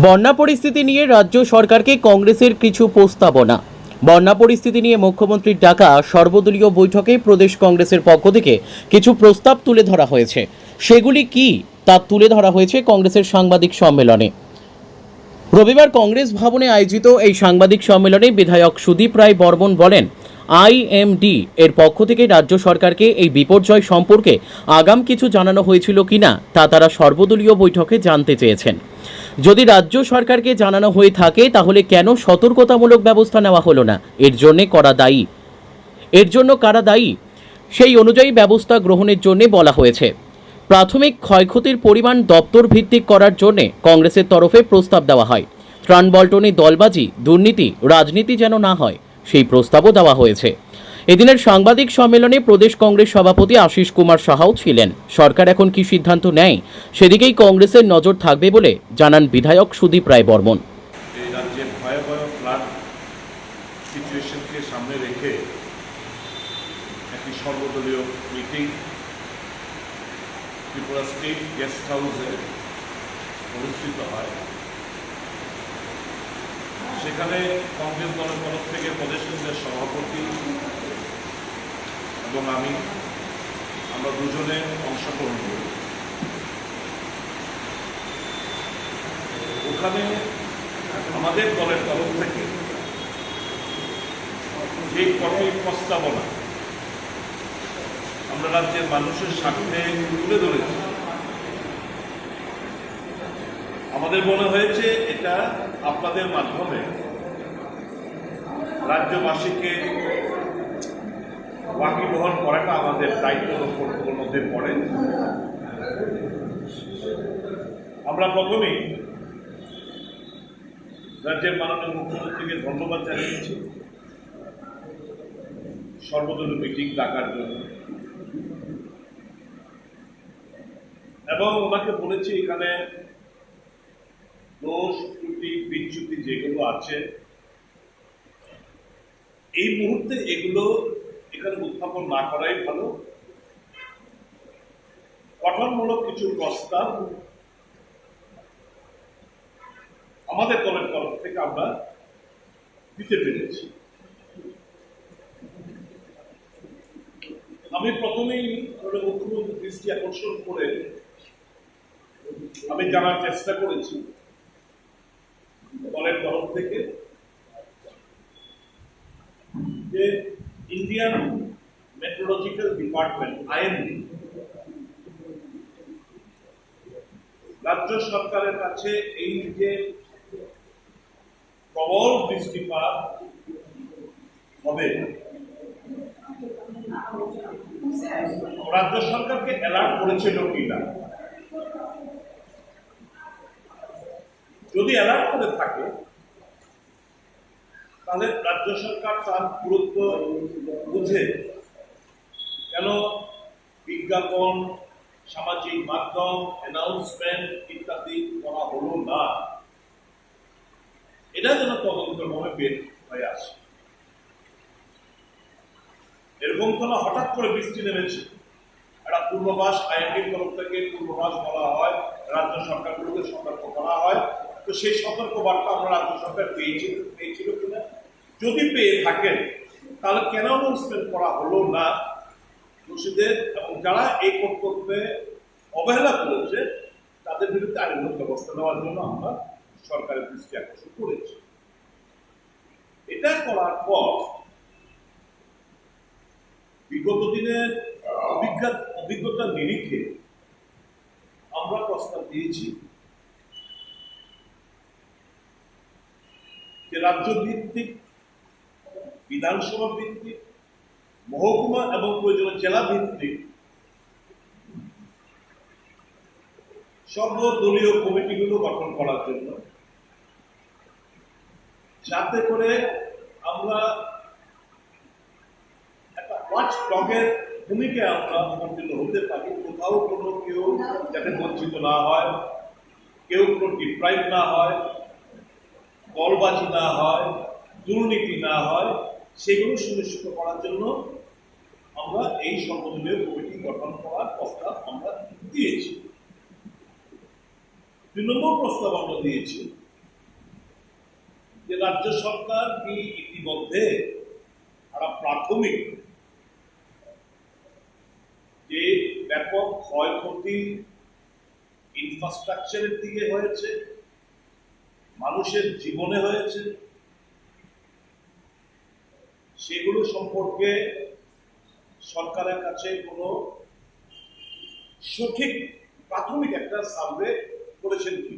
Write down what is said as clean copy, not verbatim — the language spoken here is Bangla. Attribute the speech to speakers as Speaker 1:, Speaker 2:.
Speaker 1: বন্যা পরিস্থিতি নিয়ে রাজ্য সরকারকে কংগ্রেসের কিছু প্রস্তাবনা। বন্যা পরিস্থিতি নিয়ে মুখ্যমন্ত্রীর ডাকা সর্বদলীয় বৈঠকে প্রদেশ কংগ্রেসের পক্ষ থেকে কিছু প্রস্তাব তুলে ধরা হয়েছে। সেগুলি কি তা তুলে ধরা হয়েছে কংগ্রেসের সাংবাদিক সম্মেলনে। রবিবার কংগ্রেস ভবনে আয়োজিত এই সাংবাদিক সম্মেলনে বিধায়ক সুদীপ রায় বর্মন বলেন, আইএমডি এর পক্ষ থেকে রাজ্য সরকারকে এই বিপর্যয় সম্পর্কে আগাম কিছু জানানো হয়েছিল কিনা তা তারা সর্বদলীয় বৈঠকে জানতে চেয়েছেন। যদি রাজ্য সরকারকে জানানো হয়ে থাকে তাহলে কেন সতর্কতামূলক ব্যবস্থা নেওয়া হলো না, এর জন্য কারা দায়ী সেই অনুযায়ী ব্যবস্থা গ্রহণের জন্য বলা হয়েছে। প্রাথমিক ক্ষয়ক্ষতির পরিমাণ দপ্তর ভিত্তিক করার জন্য কংগ্রেসের তরফে প্রস্তাব দেওয়া হয়। ত্রাণ বল্টনে দলবাজি, দুর্নীতি, রাজনীতি যেন না হয় সেই প্রস্তাবও দেওয়া হয়েছে। এদিনের সাংবাদিক সম্মেলনে প্রদেশ কংগ্রেস সভাপতি আশিস কুমার সাহাও ছিলেন। সরকার এখন কি সিদ্ধান্ত নেয় সেদিকেই কংগ্রেসের নজর থাকবে বলে জানান বিধায়ক সুদীপ রায় বর্মন।
Speaker 2: এই রাজ্যের ভয়াবহ ফ্লাড সিচুয়েশনকে সামনে রেখে একটি সর্বদলীয় মিটিং ত্রিপুরা স্টেট গেস্ট হাউসে অনুষ্ঠিত হয়। সেখানে কংগ্রেস দলের তরফ থেকে প্রদেশ কংগ্রেস সভাপতি এবং আমরা দুজনে অংশগ্রহণ করি। ওখানে আমাদের দলের তরফ থেকে যে কটি প্রস্তাবনা আমরা রাজ্যের মানুষের সামনে তুলে ধরেছি, আমাদের মনে হয়েছে এটা আপনাদের মাধ্যমে রাজ্যবাসীকে ওয়াকিবহাল করাটা আমাদের দায়িত্ব ও কর্তব্যের মধ্যে পড়ে। আমরা প্রথমেই রাজ্যের মাননীয় মুখ্যমন্ত্রীকে ধন্যবাদ জানিয়েছি সর্বদলীয় মিটিং ডাকার জন্য, এবং ওনাকে বলেছি এখানে দোষ, ত্রুটি, বিচ্যুতি যেগুলো আছে এই মুহূর্তে এগুলো এখানে উত্থাপন না করাই ভালো। গঠনমূলক কিছু প্রস্তাব আমাদের দলের তরফ থেকে আমরা দিতে পেরেছি। আমি প্রথমেই মুখ্যমন্ত্রী দৃষ্টি আকর্ষণ করে আমি জানার চেষ্টা করেছি দলের তরফ থেকে যে ইন্ডিয়ান মেট্রোলজিক্যাল ডিপার্টমেন্ট আইএমডি রাজ্য সরকারের কাছে এই যে প্রবল বৃষ্টিপাত হবে রাজ্য সরকারকে অ্যালার্ট করেছিল কিনা। যদি অ্যালার্ট করে থাকে তাহলে রাজ্য সরকার তার গুরুত্ব বুঝে কেন বিজ্ঞাপন, সামাজিক মাধ্যম, অ্যানাউন্সমেন্ট ইত্যাদি করা হলো না, এটা যেন তদন্তভাবে বের হয়ে আসে। এরকম কোনো হঠাৎ করে বৃষ্টি নেমেছে, একটা পূর্বাভাস আইএমডির তরফ থেকে পূর্বাভাস বলা হয়, রাজ্য সরকারগুলোকে সতর্ক করা হয়, তো সেই সতর্ক বার্তা আমরা রাজ্য সরকার পেয়েছিল কিনা, যদি পেয়ে থাকেন তাহলে কেন অ্যানাউন্সমেন্ট করা হলো না, দোষীদের এবং যারা এই কর্তব্যে অবহেলা করেছে তাদের বিরুদ্ধে আইনগত ব্যবস্থা নেওয়ার জন্য আমরা সরকারের দৃষ্টি আকর্ষণ করেছি। এটা করার পর বিগত দিনের অভিজ্ঞতার নিরিখে আমরা প্রস্তাব দিয়েছি যে রাজ্য ভিত্তিক, বিধানসভা ভিত্তিক, মহকুমা এবং প্রয়োজনীয় জেলা ভিত্তিক সর্বদলীয় কমিটিগুলো গঠন করার জন্য, যাতে করে আমরা একটা ওয়াচ ডগের ভূমিকায় আমরা অবতীর্ণ হতে পারি। কোথাও কোনো কেউ যাতে বঞ্চিত না হয়, কেউ কোনো ডিপ্রাইভ না হয়, দলবাজি না হয়, দুর্নীতি না হয়, সেগুলো সুনিশ্চিত করার জন্য আমরা এই সর্বদলীয় কমিটি গঠন করার প্রস্তাব আমরা দিয়েছি। 2 নম্বর প্রস্তাব আমরা দিয়েছি যে রাজ্য সরকার কি ইতিমধ্যে একটা প্রাথমিক যে ব্যাপক ক্ষয়ক্ষতি ইনফ্রাস্ট্রাকচারের দিকে হয়েছে, মানুষের জীবনে হয়েছে, সেগুলো সম্পর্কে সরকারের কাছে কোনো সঠিক প্রাথমিক একটা সার্ভে করেছেন কি?